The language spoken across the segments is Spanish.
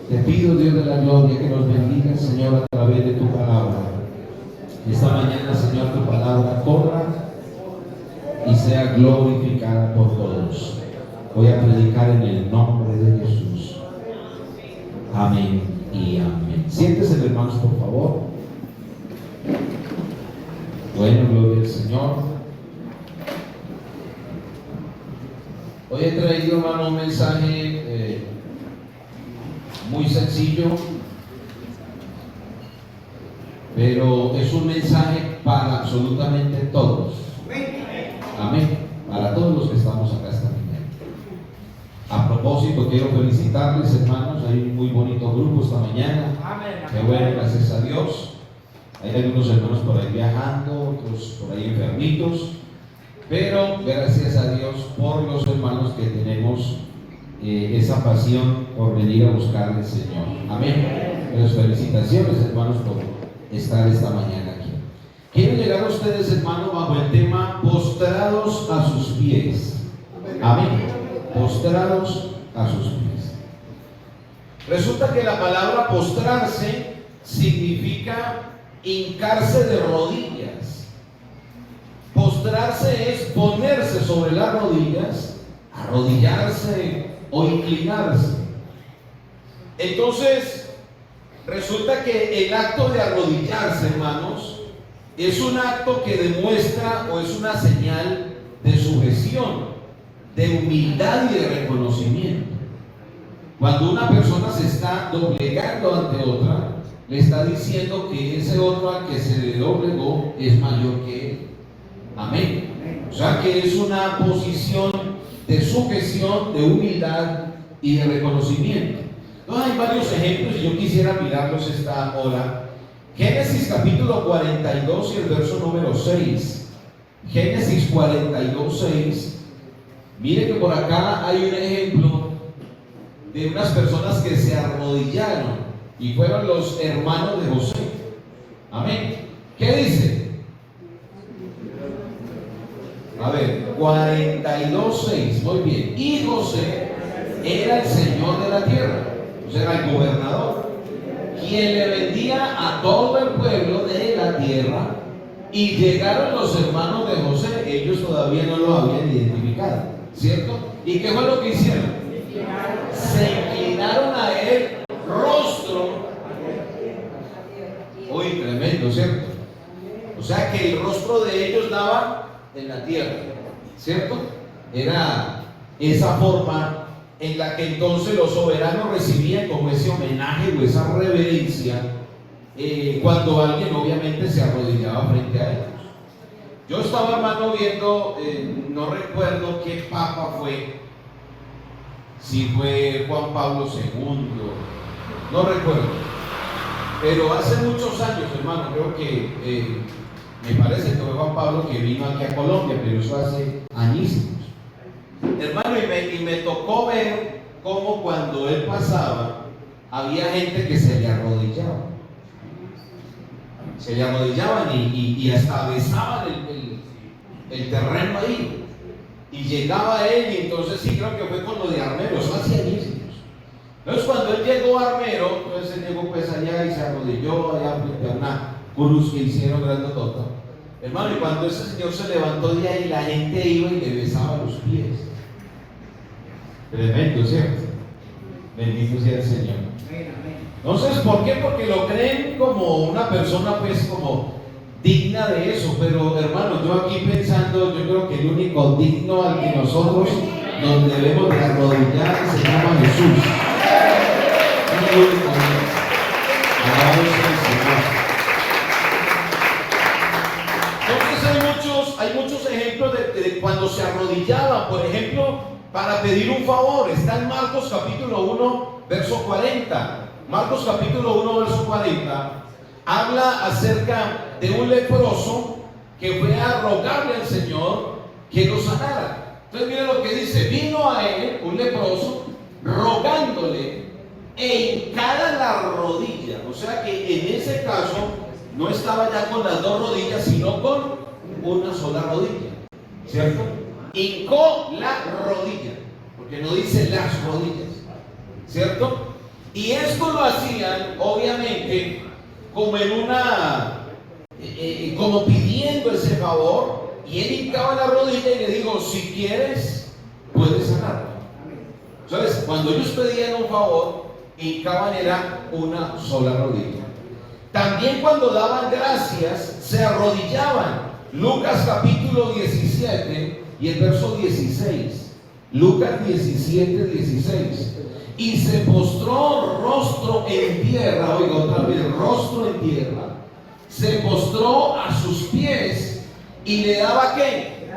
Te pido, Dios de la gloria, que nos bendiga, Señor, a través de tu palabra. Esta mañana, Señor, tu palabra corra y sea glorificada por todos. Voy a predicar en el nombre de Jesús. Amén y amén. Siéntese, hermanos, por favor. Bueno, gloria al Señor. Hoy he traído, hermano, un mensaje muy sencillo, pero es un mensaje para absolutamente todos. Amén. Para todos los que estamos acá esta mañana. A propósito, quiero felicitarles, hermanos. Hay un muy bonito grupo esta mañana. Qué bueno, gracias a Dios. Hay algunos hermanos por ahí viajando, otros por ahí enfermitos, pero gracias a Dios por los hermanos que tenemos esa pasión por venir a buscar al Señor. Amén. Pues felicitaciones, hermanos, por estar esta mañana aquí. Quiero llegar a ustedes, hermanos, bajo el tema postrados a sus pies. Amén. Postrados a sus pies. Resulta que la palabra postrarse significa hincarse de rodillas. Postrarse es ponerse sobre las rodillas, arrodillarse o inclinarse. Entonces, resulta que el acto de arrodillarse, hermanos, es un acto que demuestra o es una señal de sujeción, de humildad y de reconocimiento. Cuando una persona se está doblegando ante otra, le está diciendo que ese otro al que se le doblegó es mayor que él. Amén. O sea que es una posición de sujeción, de humildad y de reconocimiento. Entonces hay varios ejemplos y yo quisiera mirarlos esta hora. Génesis capítulo 42 y el verso número 6. Génesis 42, 6. Mire que por acá hay un ejemplo de unas personas que se arrodillaron y fueron los hermanos de José. Amén. ¿Qué dice? A ver, 42:6. Muy bien. Y José era el señor de la tierra, o sea, era el gobernador, quien le vendía a todo el pueblo de la tierra. Y llegaron los hermanos de José, ellos todavía no lo habían identificado, ¿cierto? ¿Y qué fue lo que hicieron? Se inclinaron a él rostro. Uy, tremendo, ¿cierto? O sea que el rostro de ellos daba en la tierra, ¿cierto? Era esa forma en la que entonces los soberanos recibían como ese homenaje o esa reverencia cuando alguien obviamente se arrodillaba frente a ellos. Yo estaba, hermano, viendo, no recuerdo qué papa fue, si fue Juan Pablo II, no recuerdo, pero hace muchos años, hermano, creo que me parece que fue Juan Pablo que vino aquí a Colombia, pero eso hace añísimos. Hermano, y me tocó ver cómo cuando él pasaba había gente que se le arrodillaba. Se le arrodillaban y hasta besaban el terreno ahí. Y llegaba él, y entonces sí, creo que fue con lo de Armero, eso hace añísimos. Entonces cuando él llegó a Armero, entonces él llegó pues allá y se arrodilló allá frente a una cruz que hicieron grandotota. Hermano, y cuando ese señor se levantó de ahí, la gente iba y le besaba los pies. Tremendo, ¿cierto? Bendito sea el Señor. Entonces, ¿por qué? Porque lo creen como una persona pues como digna de eso. Pero hermano, yo aquí pensando, yo creo que el único digno al que nosotros nos debemos de arrodillar se llama Jesús. El único. Alabado sea el Señor. Hay muchos ejemplos de cuando se arrodillaban, por ejemplo, para pedir un favor. Está en Marcos capítulo 1, verso 40. Marcos capítulo 1, verso 40, habla acerca de un leproso que fue a rogarle al Señor que lo sanara. Entonces mire lo que dice: vino a él un leproso rogándole e hincada la rodilla. O sea que en ese caso no estaba ya con las dos rodillas, sino con una sola rodilla, ¿cierto? Hincó la rodilla, porque no dice las rodillas, ¿cierto? Y esto lo hacían, obviamente, como en como pidiendo ese favor, y él hincaba la rodilla y le dijo: si quieres, puedes sanarlo. ¿Sabes? Cuando ellos pedían un favor, hincaban era una sola rodilla. También cuando daban gracias, se arrodillaban. Lucas capítulo 17 y el verso 16. Lucas 17, 16. Y se postró rostro en tierra, oiga otra vez, rostro en tierra. Se postró a sus pies y le daba ¿qué?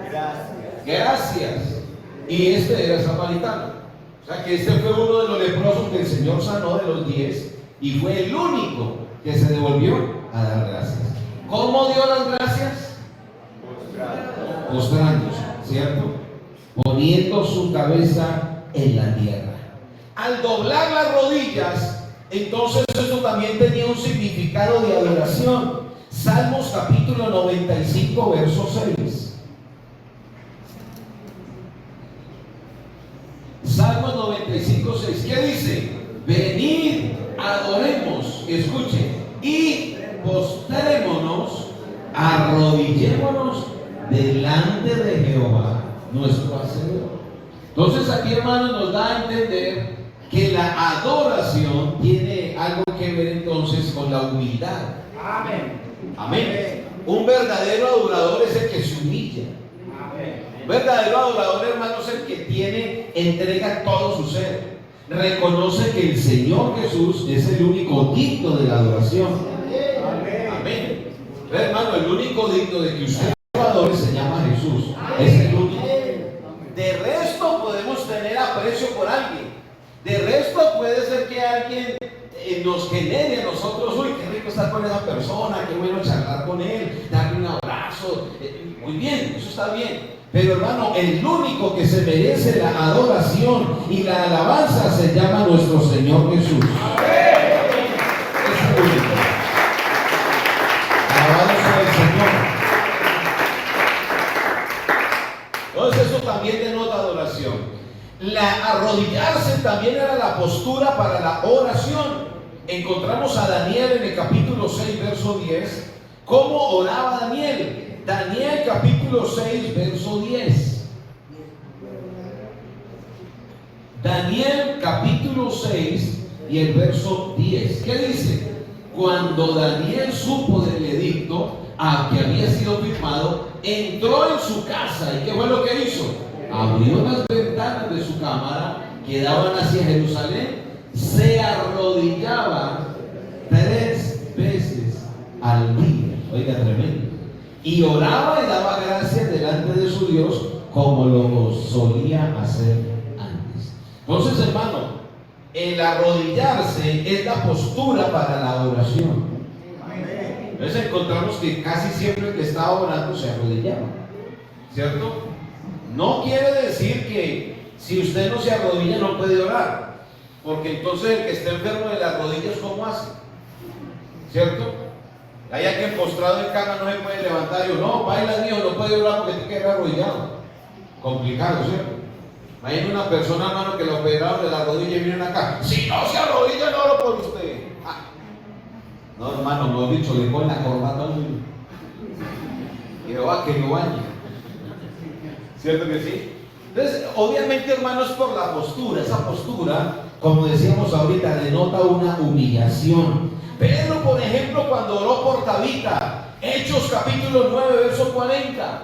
Gracias. Y este era samaritano. O sea que este fue uno de los leprosos que el Señor sanó de los 10 y fue el único que se devolvió a dar gracias. ¿Cómo dio las gracias? Postrándose, ¿cierto? Poniendo su cabeza en la tierra. Al doblar las rodillas, entonces eso también tenía un significado de adoración. Salmos capítulo 95, verso 6. Salmos 95, 6. ¿Qué dice? Venid, adoremos, escuchen, y postrémonos, arrodillémonos delante de Jehová, nuestro Hacedor. Entonces aquí, hermanos, nos da a entender que la adoración tiene algo que ver entonces con la humildad. Amén. Amén. Un verdadero adorador es el que se humilla. Un verdadero adorador, hermanos, es el que entrega todo su ser. Reconoce que el Señor Jesús es el único digno de la adoración. Amén. Hermano, el único digno de que usted lo adore se llama Jesús. Es el único. De resto podemos tener aprecio por alguien. De resto puede ser que alguien nos genere a nosotros: uy, qué rico estar con esa persona, qué bueno charlar con él, darle un abrazo. Muy bien, eso está bien. Pero hermano, el único que se merece la adoración y la alabanza se llama nuestro Señor Jesús. Es el único. Alabado sea el Señor. Entonces eso también denota adoración. Arrodillarse también era la postura para la oración. Encontramos a Daniel en el capítulo 6, verso 10. ¿Cómo oraba Daniel? Daniel capítulo 6, verso 10. Daniel capítulo 6 y el verso 10. ¿Qué dice? Cuando Daniel supo del edicto que había sido firmado, entró en su casa. ¿Y qué fue lo que hizo? Abrió las ventanas de su cámara que daban hacia Jerusalén, se arrodillaba 3 veces al día. Oiga, tremendo. Y oraba y daba gracias delante de su Dios como lo solía hacer antes. Entonces, hermano, el arrodillarse es la postura para la adoración. Entonces encontramos que casi siempre el que estaba orando se arrodillaba, ¿cierto? No quiere decir que si usted no se arrodilla no puede orar, porque entonces el que está enfermo de las rodillas, ¿cómo hace? ¿Cierto? Hay alguien postrado en cama, no se puede levantar. Yo, no, baila, Dios, no puede orar porque tiene que quedar arrodillado. Complicado, ¿cierto? Hay una persona, hermano, que lo operaron de la rodilla y vienen acá: si no se arrodilla, no oro por usted. No, hermano, no he dicho, le ponen la corbata al niño. Y Jehová que lo bañe. ¿Cierto que sí? Entonces, obviamente, hermano, es por la postura. Esa postura, como decíamos ahorita, denota una humillación. Pedro, por ejemplo, cuando oró por Tabita, Hechos capítulo 9, verso 40.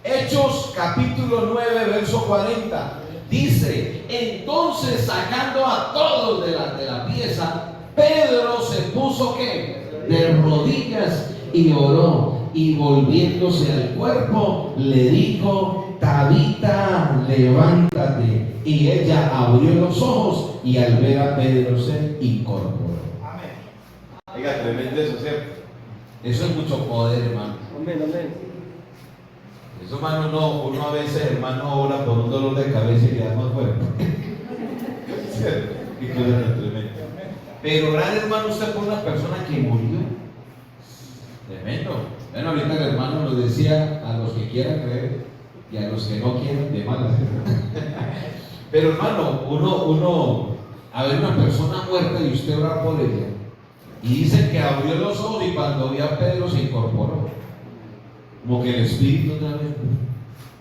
Hechos capítulo 9, verso 40. Dice: entonces, sacando a todos de la pieza, Pedro se puso ¿qué? De rodillas y oró. Y volviéndose al cuerpo, le dijo: Tabita, levántate. Y ella abrió los ojos y al ver a Pedro se incorporó. Oiga, tremendo eso, ¿cierto? Eso es mucho poder, hermano. Amén, amén. Eso, hermano, uno a veces, hermano, ora por un dolor de cabeza y le da más fuerte. ¿Cierto? Y que es tremendo. Pero orar, hermano, usted por una persona que murió. Tremendo. Bueno, ahorita el hermano nos decía: a los que quieran creer y a los que no quieren, de malas. Pero, hermano, uno a ver una persona muerta y usted orar por ella. Y dice que abrió los ojos y cuando vio a Pedro se incorporó. Como que el espíritu otra vez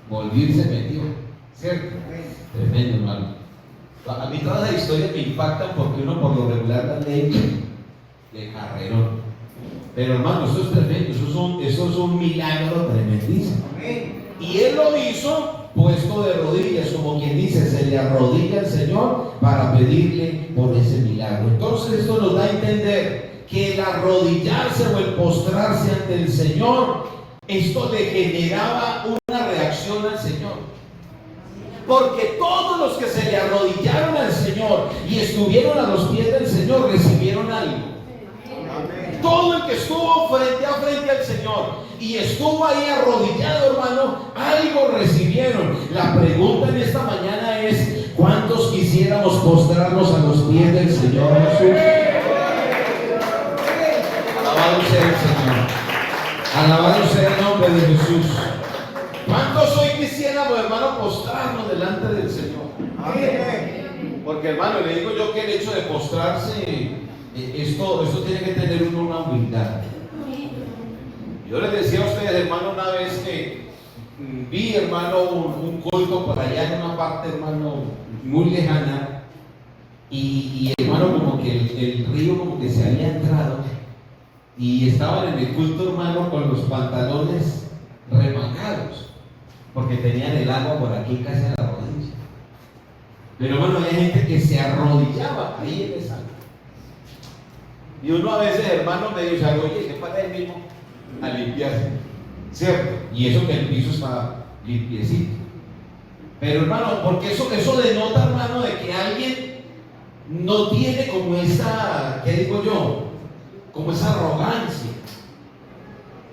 volvió y se metió. ¿Cierto? Tremendo, hermano. A mí todas las historias me impactan porque uno por lo regular la ley de carrerón. Pero hermano, eso es tremendo, eso es un milagro tremendísimo. Y él lo hizo puesto de rodillas, como quien dice, se le arrodilla al Señor para pedirle por ese milagro. Entonces esto nos da a entender que el arrodillarse o el postrarse ante el Señor, esto le generaba una reacción al Señor. Porque todos los que se le arrodillaron al Señor y estuvieron a los pies del Señor recibieron algo. Todo el que estuvo frente a frente al Señor y estuvo ahí arrodillado, hermano, algo recibieron. La pregunta en esta mañana es: ¿cuántos quisiéramos postrarnos a los pies del Señor Jesús? Alabado sea el Señor. Alabado sea el nombre de Jesús. ¿Cuántos hoy quisiéramos, hermano, postrarnos delante del Señor? Porque, hermano, le digo yo que el hecho de postrarse, esto tiene que tener una humildad. Yo les decía a ustedes, hermano, una vez que vi, hermano, un culto por allá en una parte, hermano, muy lejana, y hermano, como que el río como que se había entrado y estaban en el culto, hermano, con los pantalones remangados porque tenían el agua por aquí casi a la rodilla. Pero hermano, había gente que se arrodillaba ahí en esa agua. Y uno a veces, hermano, medio se oye, que para él mismo a limpiarse, ¿cierto? Y eso que el piso está limpiecito. Pero hermano, porque eso denota, hermano, de que alguien no tiene como esa, ¿qué digo yo? Como esa arrogancia.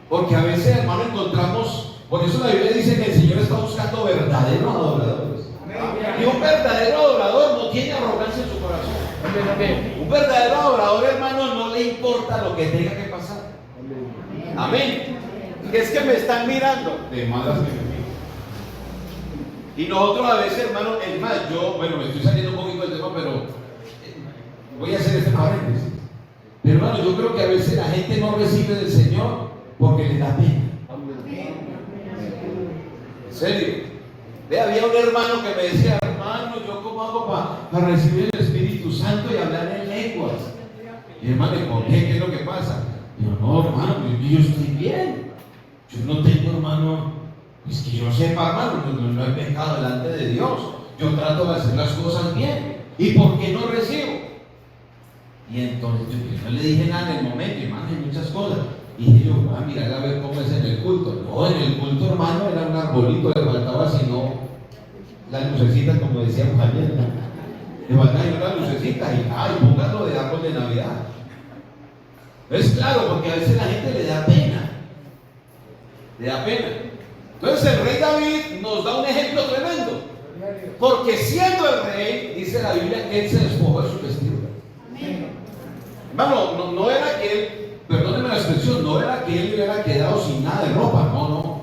Porque a veces, hermano, encontramos, por eso la Biblia dice que el Señor está buscando verdaderos adoradores. Y un verdadero adorador no tiene arrogancia en su corazón. Un verdadero adorador, hermano, no le importa lo que tenga que pasar. Amén. Es que me están mirando. De malas que me miran. Y nosotros a veces, hermano, es más, me estoy saliendo un poquito del tema, pero voy a hacer este paréntesis. Pero hermano, yo creo que a veces la gente no recibe del Señor porque le da pena. En serio. Había un hermano que me decía: hermano, ¿yo cómo hago para recibir el Espíritu Santo y hablar en lenguas? Y hermano, ¿por qué? ¿Qué es lo que pasa? Yo: no, hermano, yo estoy bien. Yo no tengo, hermano, es que yo sepa, hermano, no he pecado delante de Dios. Yo trato de hacer las cosas bien. ¿Y por qué no recibo? Y entonces yo no le dije nada en el momento, hermano, hay muchas cosas. Y dije yo: voy a mirar a ver cómo es en el culto. No, en el culto, hermano, era un arbolito, le faltaba sino las lucecitas, como decíamos ayer. Le faltaba una lucecita y póngalo de árbol de Navidad. Es claro, porque a veces la gente le da pena. Le da pena. Entonces el rey David nos da un ejemplo tremendo. Porque siendo el rey, dice la Biblia que él se despojó de su vestidura. Hermano, no era que él, perdónenme la expresión, no era que él hubiera quedado sin nada de ropa, no.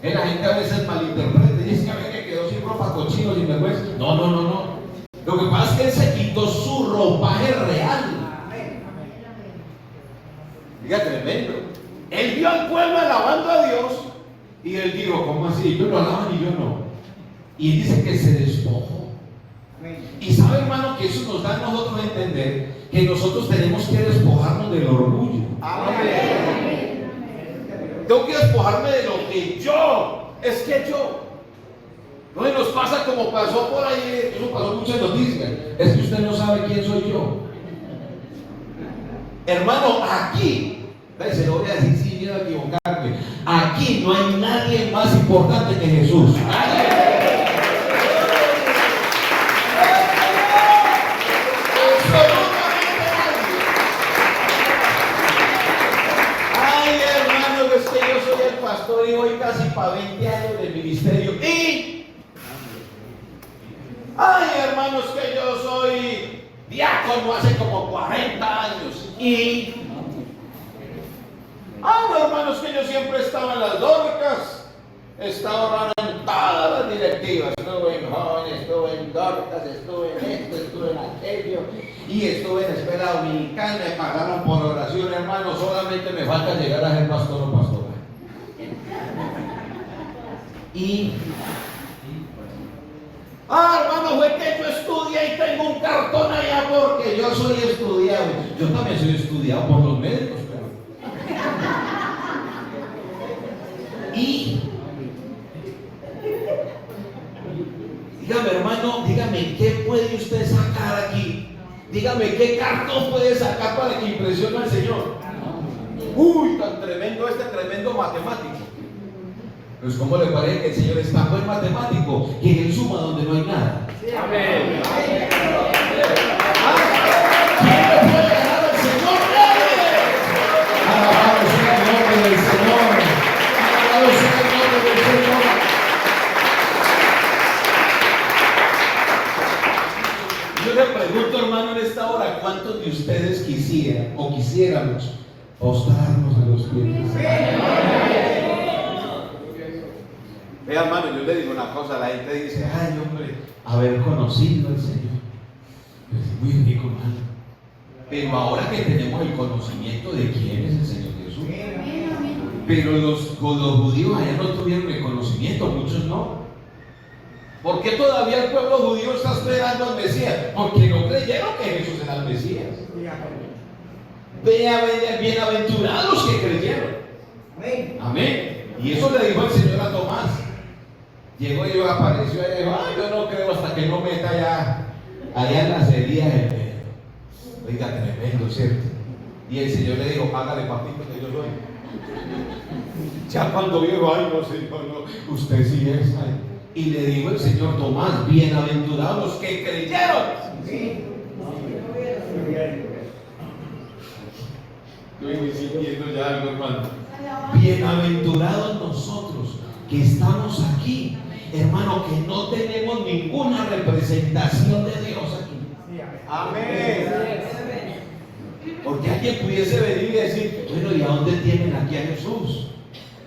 La gente a veces malinterpreta y dice que quedó sin ropa, cochino, sin vergüenza. No. Lo que pasa es que él se quitó su ropaje real. Diga, tremendo. Él vio al pueblo alabando a Dios y él dijo: ¿cómo así? Ellos lo alaban y yo no. Y él dice que se despojó. Y sabe, hermano, que eso nos da a nosotros a entender que nosotros tenemos que despojarnos del orgullo. Amén. Tengo que despojarme de lo que es que yo. No nos pasa como pasó por ahí, eso pasó en muchas noticias. Es que usted no sabe quién soy yo. Hermano, aquí, se lo voy a decir sin miedo a equivocarme, aquí no hay nadie más importante que Jesús. Pastor, y voy casi para 20 años de ministerio hermanos, que yo soy diácono hace como 40 años hermanos, que yo siempre estaba en las Dorcas, estaba en todas las directivas, estuve en jóvenes, estuve en Dorcas, estuve en esto, estuve en aquello, y estuve en escuela dominical, me pagaron por oración, hermano, solamente me falta llegar a ser pastor o pastora. Hermano, fue que yo estudié y tengo un cartón allá porque yo soy estudiado. Yo también soy estudiado por los médicos, pero... Dígame, hermano, dígame, ¿qué puede usted sacar aquí? Dígame, ¿qué cartón puede sacar para que impresione al Señor? Uy, tan tremendo tremendo matemático. Pues ¿cómo le parece que el Señor es tan buen matemático que Él suma donde no hay nada? Amén. ¿Quién le puede ganar al Señor? Alabado sea el nombre del Señor. Alabado sea el nombre del Señor. Yo le pregunto, hermano, en esta hora, ¿cuántos de ustedes quisieran o quisiéramos postrarnos a los pies del Señor? Vea, hermano, yo le digo una cosa, la gente dice, ay, hombre, haber conocido al Señor. Es muy rico, hermano. Pero ahora que tenemos el conocimiento de quién es el Señor Jesús. Pero los judíos allá no tuvieron el conocimiento, muchos no. ¿Por qué todavía el pueblo judío está esperando al Mesías? Porque no creyeron que Jesús era el Mesías. Bienaventurados que creyeron. Amén. Y eso le dijo el Señor a Tomás. Llegó y apareció y dijo, ay, yo no creo hasta que no meta allá en las heridas del dedo. Oiga, tremendo, ¿cierto? Y el Señor le dijo, hágale, papito, que yo soy. Ya cuando dijo, ay, no, Señor, no, usted sí es. Ay. Y le dijo el Señor, Tomás, bienaventurados los que creyeron. Sí. Yo estoy sintiendo ya algo, hermano. Bienaventurados nosotros que estamos aquí, hermano, que no tenemos ninguna representación de Dios aquí. Amén. Porque alguien pudiese venir y decir, bueno, ¿y a dónde tienen aquí a Jesús?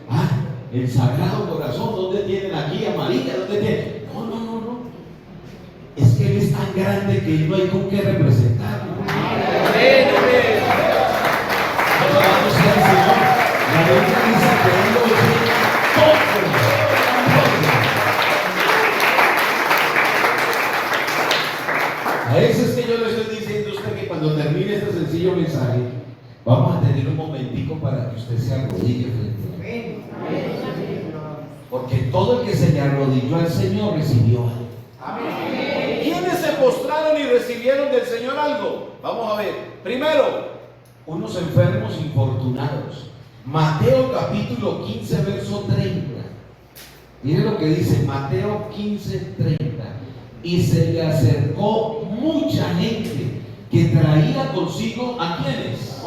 Ah, el Sagrado Corazón, ¿dónde tienen aquí a María? ¿Dónde tienen? No. Es que Él es tan grande que no hay con qué representarlo. Amén. Alabado sea el Señor. La Biblia dice que Él lo ve todo. A veces es que yo le estoy diciendo a usted que cuando termine este sencillo mensaje, vamos a tener un momentico para que usted se arrodille frente a Él. Porque todo el que se le arrodilló al Señor recibió algo. Amén. ¿Quiénes se postraron y recibieron del Señor algo? Vamos a ver. Primero, unos enfermos infortunados. Mateo capítulo 15, verso 30. Miren lo que dice Mateo 15, 30. Y se le acercó mucha gente que traía consigo ¿a quiénes?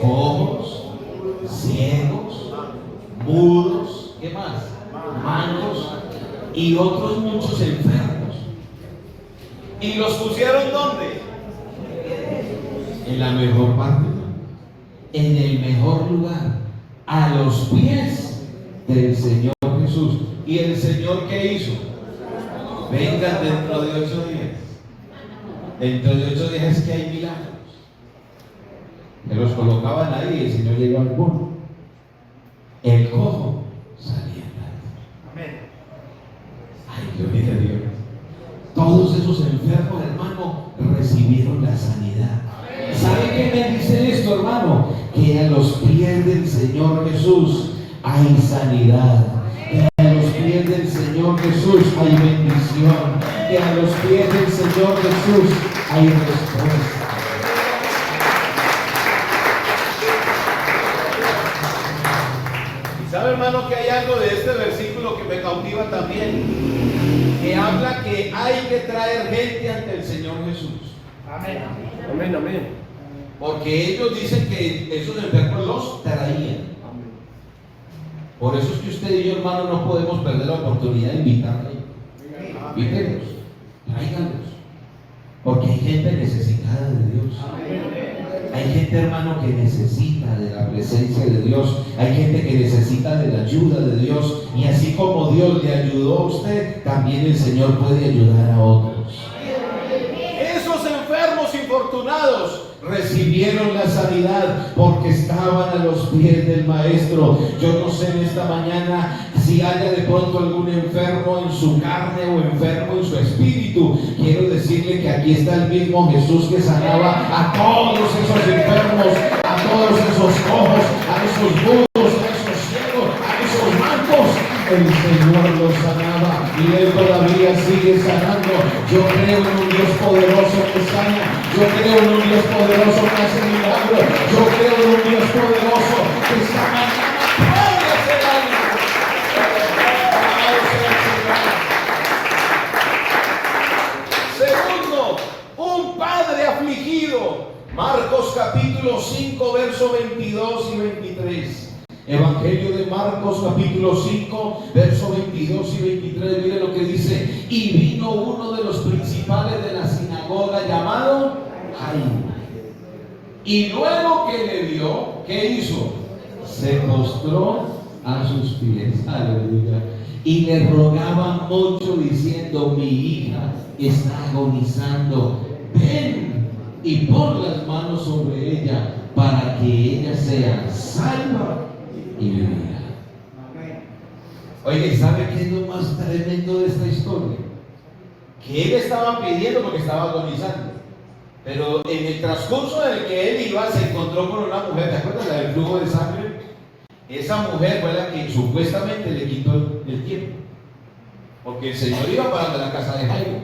Cojos, ciegos, mudos, ¿qué más? Mancos y otros muchos enfermos. ¿Y los pusieron dónde? En la mejor parte, en el mejor lugar, a los pies del Señor Jesús. ¿Y el Señor qué hizo? Vengan dentro de 8 días. Dentro de 8 días es que hay milagros. Se los colocaban ahí y el Señor llegó al punto. El cojo salía andando. Amén. Ay, gloria a Dios. Todos esos enfermos, hermano, recibieron la sanidad. ¿Sabe qué me dice esto, hermano? Que a los pies del Señor Jesús hay sanidad. Que a los pies del Señor Jesús hay bendición. Que a los pies del Señor Jesús hay respuesta. Y sabe, hermano, que hay algo de este versículo que me cautiva también, que habla que hay que traer gente ante el Señor Jesús. Amén. Amén, amén. Porque ellos dicen que esos enfermos los traían. Por eso es que usted y yo, hermano, no podemos perder la oportunidad de invitarle. Invítenlos, tráiganlos. Porque hay gente necesitada de Dios. Hay gente, hermano, que necesita de la presencia de Dios. Hay gente que necesita de la ayuda de Dios. Y así como Dios le ayudó a usted, también el Señor puede ayudar a otros. Esos enfermos amados, recibieron la sanidad porque estaban a los pies del Maestro. Yo no sé en esta mañana si haya de pronto algún enfermo en su carne o enfermo en su espíritu. Quiero decirle que aquí está el mismo Jesús que sanaba a todos esos enfermos, a todos esos cojos, a esos mudos, a esos ciegos, a esos mancos. El Señor los sanaba y Él todavía sigue sanando. Yo creo en un Dios poderoso que sana. Yo creo en un Dios poderoso que hace milagros. Yo creo en un Dios poderoso que esta mañana puede hacer algo. Alabado sea el Señor. Segundo, un padre afligido. Marcos capítulo 5, verso 22 y 23. Evangelio de Marcos capítulo 5, verso 22 y 23, mire lo que dice. Y vino uno de los principales de la sinagoga llamado Jairo. Y luego que le vio, ¿qué hizo? Se postró a sus pies. Aleluya. Y le rogaba mucho diciendo: mi hija está agonizando. Ven y pon las manos sobre ella para que ella sea salva y vivirá. Oye, ¿sabe qué es lo más tremendo de esta historia? Que él estaba pidiendo porque estaba agonizando, pero en el transcurso en el que él iba se encontró con una mujer. ¿Te acuerdas la del flujo de sangre? Esa mujer fue la que supuestamente le quitó el tiempo, porque el Señor iba para la casa de Jairo,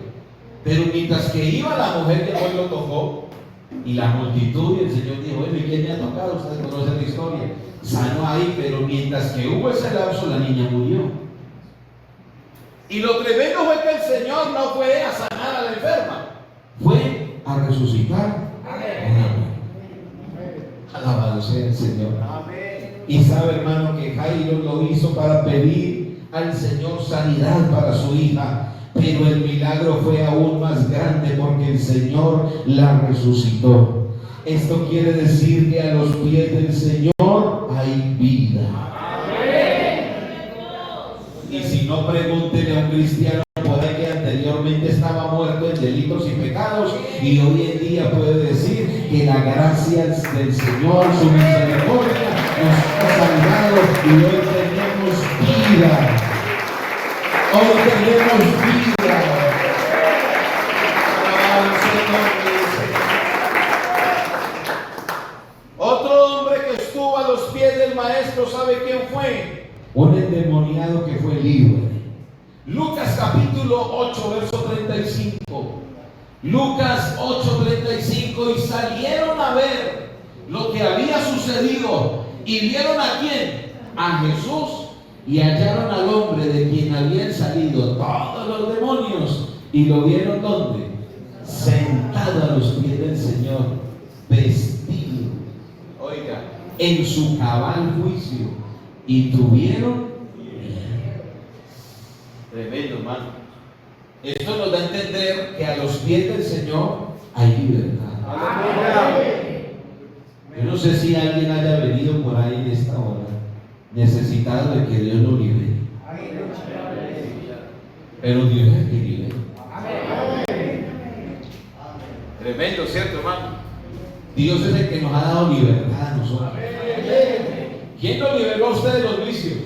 pero mientras que iba la mujer llegó y lo tocó, y la multitud, y el Señor dijo: bueno, ¿y quién me ha tocado? Ustedes conocen la historia. Sanó ahí, pero mientras que hubo ese lapso, la niña murió. Y lo tremendo fue que el Señor no fue a sanar a la enferma, fue a resucitar a una mujer. Alabado sea el Señor. Y sabe, hermano, que Jairo lo hizo para pedir al Señor sanidad para su hija, pero el milagro fue aún más grande porque el Señor la resucitó. Esto quiere decir que a los pies del Señor hay vida. Y si no, pregúntele a un cristiano que anteriormente estaba muerto en delitos y pecados y hoy en día puede decir que la gracia del Señor, su misericordia, nos ha salvado y hoy tenemos vida. Hoy tenemos vida. Otro hombre que estuvo a los pies del Maestro, ¿sabe quién fue? Un endemoniado que fue libre. Lucas capítulo 8, verso 35. Lucas 8:35. Y salieron a ver lo que había sucedido. ¿Y vieron a quién? A Jesús. Y hallaron al hombre de quien habían salido todos los demonios. ¿Y lo vieron dónde? Sentado a los pies del Señor, vestido, oiga, en su cabal juicio. Y tuvieron tremendo, hermano. Esto nos da a entender que a los pies del Señor hay libertad. Yo no sé si alguien haya venido por ahí en esta hora necesitado de que Dios lo libere, pero Dios es el que libera. Tremendo, ¿cierto, hermano? Dios es el que nos ha dado libertad a nosotros. ¿Quién lo liberó a usted de los vicios?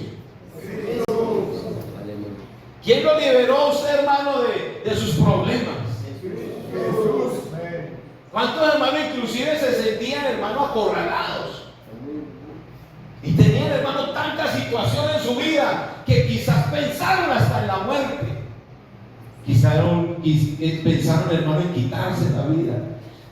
¿Quién lo liberó a usted, hermano, de sus problemas? ¿Cuántos hermanos inclusive se sentían, hermano, acorralados? Y tenían, hermano, tantas situaciones en su vida que quizás pensaron hasta en la muerte. Quizás pensaron, hermano, en quitarse la vida.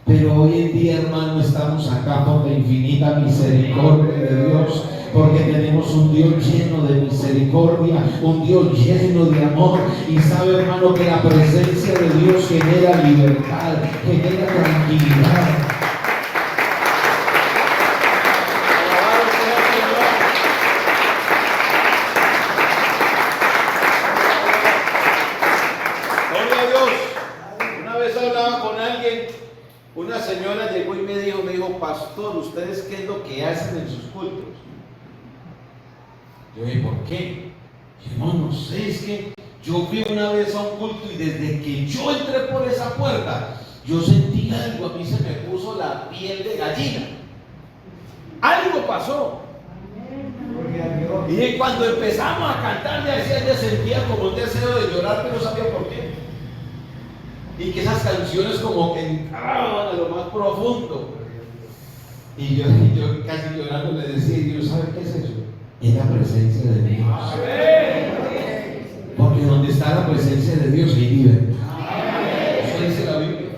Pero hoy en día, hermano, estamos acá por la infinita misericordia de Dios, porque tenemos un Dios lleno de misericordia, un Dios lleno de amor. Y sabe, hermano, que la presencia de Dios genera libertad, genera tranquilidad. Gloria a Dios. Una vez hablaba con alguien. Una señora llegó y me dijo: pastor, ¿ustedes qué es lo que hacen en sus cultos? Yo dije: ¿por qué? Yo no sé, es que yo fui una vez a un culto y desde que yo entré por esa puerta, yo sentí sentí algo, a mí se me puso la piel de gallina. Algo pasó. Y cuando empezamos a cantar, ya decía, ya sentía como un deseo de llorar, pero no sabía por qué. Y que esas canciones como que entraban a lo más profundo. Y yo casi llorando le decía, Dios, ¿sabe qué es eso? Es la presencia de Dios. Porque donde está la presencia de Dios hay libertad. Eso dice la Biblia.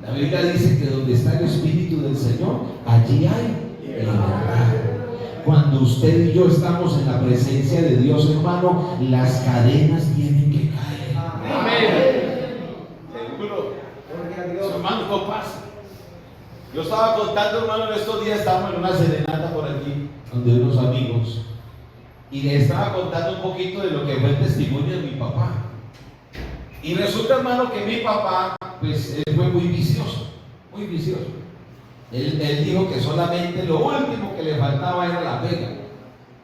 La Biblia dice que donde está el Espíritu del Señor, allí hay libertad. Cuando usted y yo estamos en la presencia de Dios, hermano, las cadenas tienen que caer. Amén. Seguro. Hermano, no pasa. Yo estaba contando, hermano, en estos días estábamos en una serenata por aquí, donde unos amigos, y les estaba contando un poquito de lo que fue el testimonio de mi papá. Y resulta, hermano, que mi papá, pues, él fue muy vicioso, muy vicioso. Él dijo que solamente lo último que le faltaba era la pega,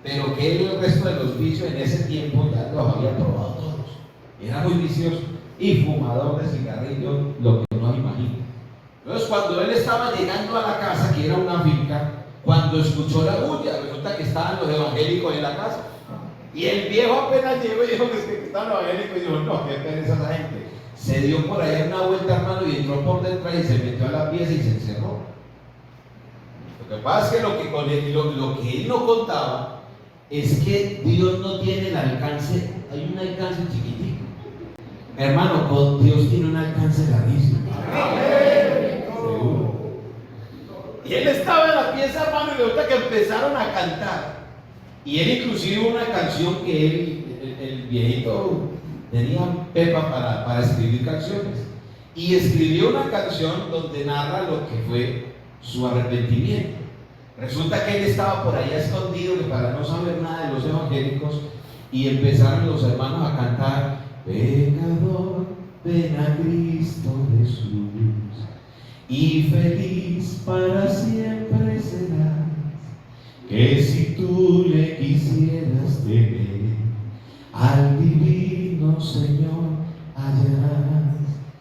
pero que él el resto de los vicios en ese tiempo ya los había probado todos. Era muy vicioso y fumador de cigarrillos, lo que no imagino. Entonces, cuando él estaba llegando a la casa, que era una finca, cuando escuchó la bulla, resulta que estaban los evangélicos en la casa. Y el viejo apenas llegó y dijo que estaban los evangélicos y dijo, no, qué pereza esa gente. Se dio por allá una vuelta, hermano, y entró por detrás y se metió a la pieza y se encerró. Lo que pasa es que lo que él no contaba es que Dios no tiene el alcance, hay un alcance chiquitico. Hermano, con Dios tiene un alcance larguísimo. Seguro. Y él estaba en la pieza, hermano, y resulta que empezaron a cantar. Y él inclusive una canción que el viejito tenía pepa para escribir canciones. Y escribió una canción donde narra lo que fue su arrepentimiento. Resulta que él estaba por allá escondido para no saber nada de los evangélicos y empezaron los hermanos a cantar: pecador, ven a Cristo Jesús y feliz para siempre serás, que si tú le quisieras tener, al divino Señor hallarás.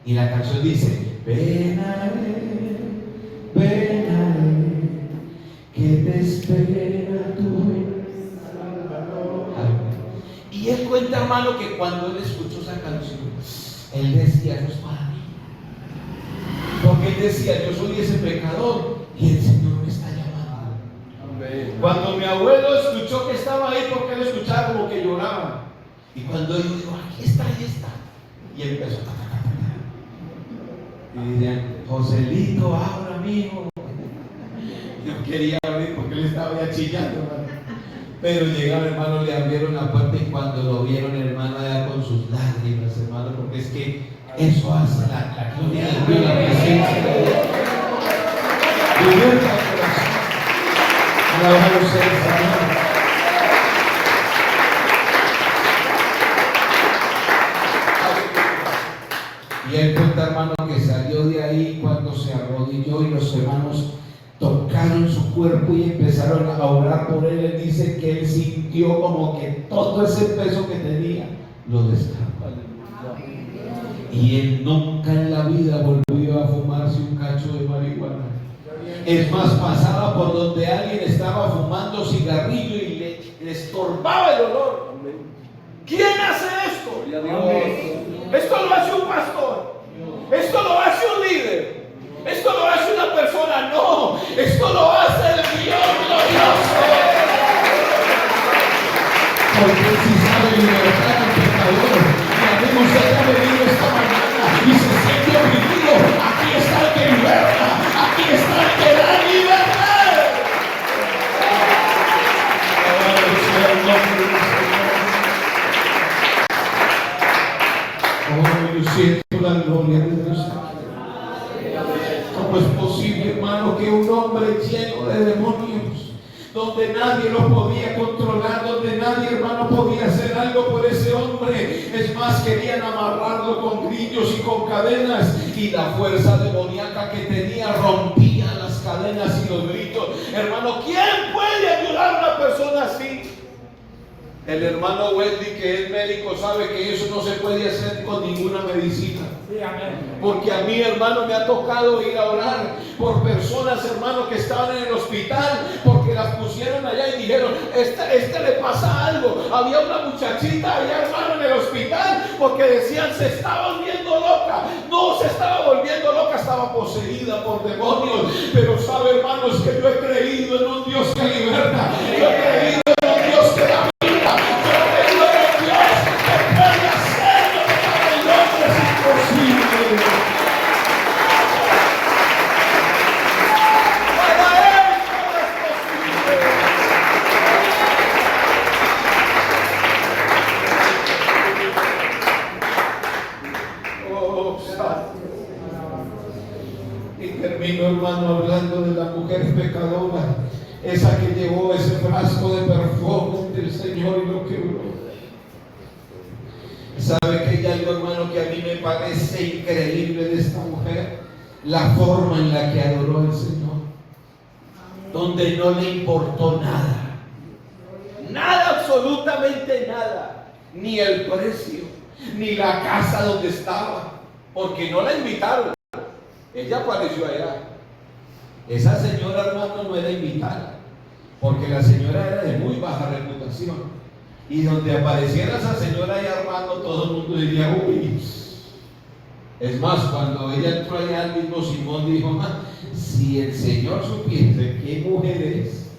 Y la canción dice: ven a Él, que te espera tu Salvador. Y él cuenta, hermano, que cuando él escuchó esa canción, él decía: eso es para mí. Porque él decía: yo soy ese pecador y el Señor me está llamando. Amén. Cuando mi abuelo escuchó que estaba ahí, porque él escuchaba como que lloraba. Y cuando él dijo: aquí está, ahí está. Y él empezó a y decían: Joselito, abra, mijo. Yo quería abrir porque él estaba ya chillando, hermano. Pero llegaron, hermano, le abrieron la puerta y cuando lo vieron, hermano, allá con sus lágrimas, hermano, porque es que eso hace la gloria de Dios, la presencia de Dios. Liberta el corazón. Alabado sea el Señor. Y él cuenta, hermano, que salió de ahí cuando se arrodilló y los hermanos tocaron su cuerpo y empezaron a orar por él. Él dice que él sintió como que todo ese peso que tenía lo descargó. Y él nunca en la vida volvió a fumarse un cacho de marihuana. Es más, pasaba por donde alguien estaba fumando cigarrillo y le estorbaba el olor. ¿Quién hace esto? Esto lo hace un pastor. Esto lo hace un líder. Esto lo hace una persona. No, esto lo hace el Dios glorioso. Porque si sabe libertar al pecador, y usted ha venido esta mañana y se siente oprimido, aquí está el que liberta, aquí está el que da libertad. Oh, yo siento la gloria de Dios. ¿Cómo es posible, hermano, que un hombre lleno de demonios, donde nadie lo podía controlar, donde nadie, hermano, podía hacer algo por ese hombre? Es más, querían amarrarlo con grillos y con cadenas, y la fuerza demoníaca que tenía rompía las cadenas y los gritos. Hermano, ¿quién puede ayudar a una persona así? El hermano Wendy, que es médico, sabe que eso no se puede hacer con ninguna medicina. Porque a mí, hermano, me ha tocado ir a orar por personas, hermano, que estaban en el hospital porque las pusieron allá y dijeron, este le pasa algo. Había una muchachita allá, hermano, en el hospital porque decían, se estaba volviendo loca. No se estaba volviendo loca, estaba poseída por demonios. Pero sabe, hermanos, que yo he creído en un Dios que liberta. Yo he creído en un Dios que da vida. Yo he creído en un Dios que puede hacer lo que para el hombre es imposible. Para Él todo es posible. Oh, santo. Y termino, hermano, hablando de la mujer pecadora, esa que llevó ese frasco de perfume del Señor y lo quebró. ¿Sabe que hay algo, hermano, que a mí me parece increíble de esta mujer? La forma en la que adoró al Señor, donde no le importó nada, nada, absolutamente nada, ni el precio, ni la casa donde estaba, porque no la invitaron. Ella apareció allá. Esa señora, hermano, no era invitada, porque la señora era de muy baja reputación. Y donde apareciera esa señora allá, hermano, todo el mundo diría, uy. Es más, cuando ella entró allá, el mismo Simón dijo, si el Señor supiese qué mujer es,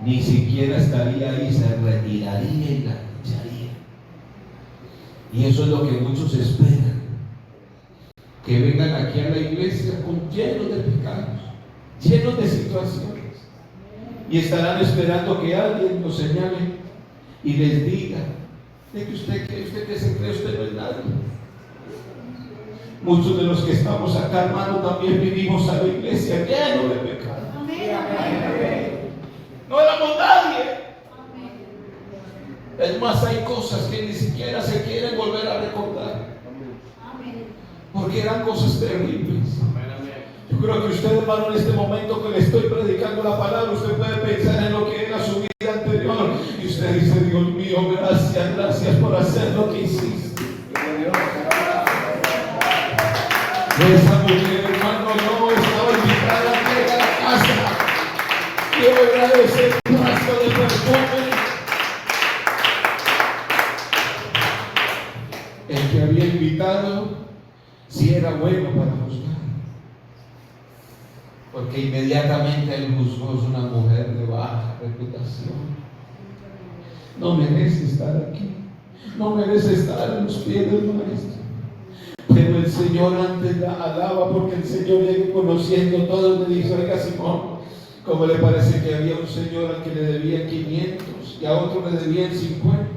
ni siquiera estaría ahí, se retiraría y la echaría. Y eso es lo que muchos esperan, que vengan aquí a la iglesia con llenos de pecados, llenos de situaciones, y estarán esperando que alguien los señale y les diga de que usted que se cree, usted no es nadie. Muchos de los que estamos acá, hermano, también vinimos a la iglesia llenos de pecado. No éramos nadie. Es más, hay cosas que ni siquiera se quieren volver a recordar, porque eran cosas terribles. Yo creo que usted, hermano, en este momento que le estoy predicando la palabra, usted puede pensar en lo que era su vida anterior y usted dice, Dios mío, gracias por hacer lo que hiciste. Esa mujer, hermano, no estaba invitada a llegar a la casa. Quiero agradecer el frasco de perfume. El que había invitado, si era bueno para juzgar, porque inmediatamente él juzgó, es una mujer de baja reputación. No merece estar aquí, no merece estar en los pies del maestro. Pero el Señor antes la alaba, porque el Señor llega conociendo todo. Le dice, oiga, Simón, ¿cómo le parece que había un señor al que le debía 500 y a otro le debían 50?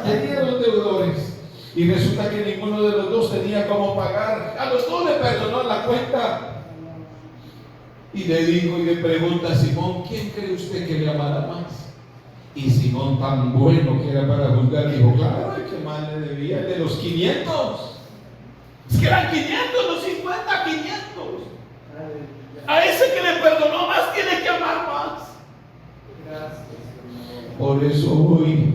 Tenía dos deudores y resulta que ninguno de los dos tenía cómo pagar. A los dos le perdonó la cuenta. Y le dijo y le pregunta a Simón, ¿quién cree usted que le amará más? Y Simón, tan bueno que era para juzgar, dijo, claro, el que más le debía, el de los 500. Es que eran 500, los 50, 500. A ese que le perdonó más tiene que amar más. Por eso hoy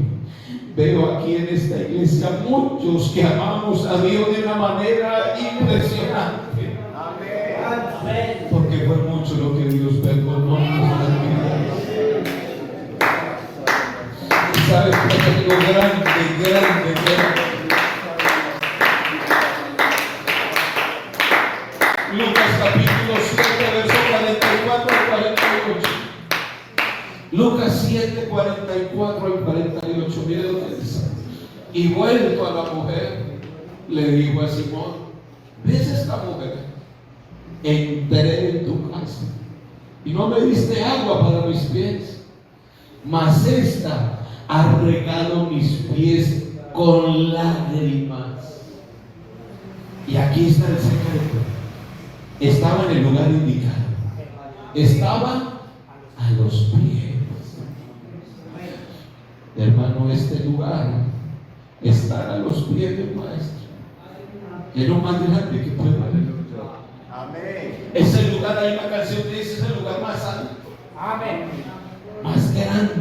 veo aquí en esta iglesia muchos que amamos a Dios de una manera impresionante. Amén. Porque fue mucho lo que Dios perdonó en nuestras vidas. ¿Sabes qué es algo grande? Lucas capítulo 7, verso 44 al 48. Lucas 7, 44 al 48. Mire lo que dice. Y vuelto a la mujer, le dijo a Simón, ¿ves esta mujer? Entré en tu casa y no me diste agua para mis pies, mas esta ha regado mis pies con lágrimas. Y aquí está el secreto. Estaba en el lugar indicado. Estaba a los pies. Hermano, este lugar, estar a los pies del Maestro, es lo más grande que puede haber. Amén. Ese lugar, hay una canción que dice, es el lugar más alto. Amén. Más grande.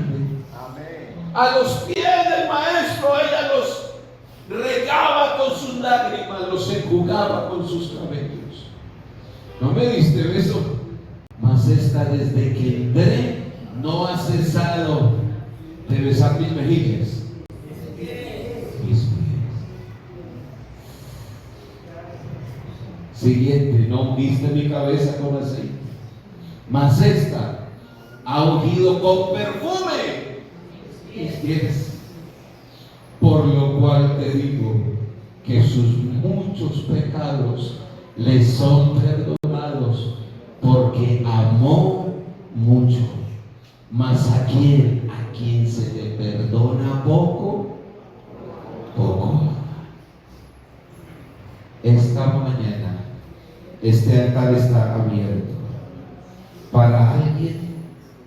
Amén. A los pies del Maestro, ella regaba con sus lágrimas, los enjugaba con sus cabellos. ¿No me diste beso? Mas esta desde que entré no ha cesado de besar mis mejillas. Mis pies. Siguiente, no ungiste mi cabeza con aceite. Mas esta ha ungido con perfume mis pies. Por lo cual te digo que sus muchos pecados le son perdonados, porque amó mucho. Mas a quien se le perdona poco, poco. Esta mañana este altar está abierto para alguien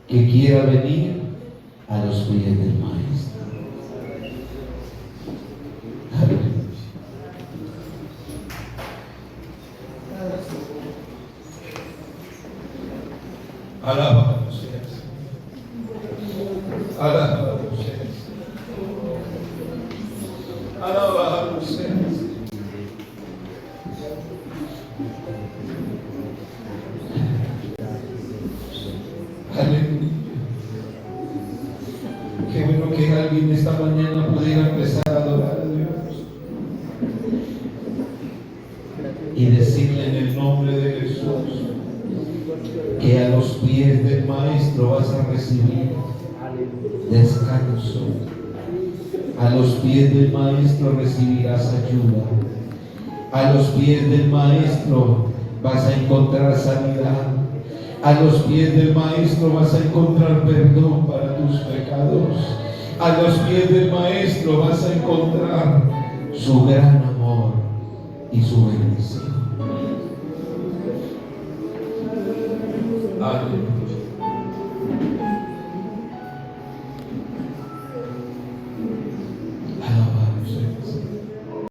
que quiera venir a los pies del Maestro. Aleluya. Alabado seas. Alabado seas. Alabado seas. Aleluya. Qué bueno que alguien esta mañana pudiera empezar a adorar a Dios y decirle en el nombre de Jesús que a los pies del Maestro vas a recibir descanso. A los pies del Maestro recibirás ayuda. A los pies del Maestro vas a encontrar sanidad. A los pies del Maestro vas a encontrar perdón para tus pecados. A los pies del Maestro vas a encontrar su gran amor y su bendición. Aleluya.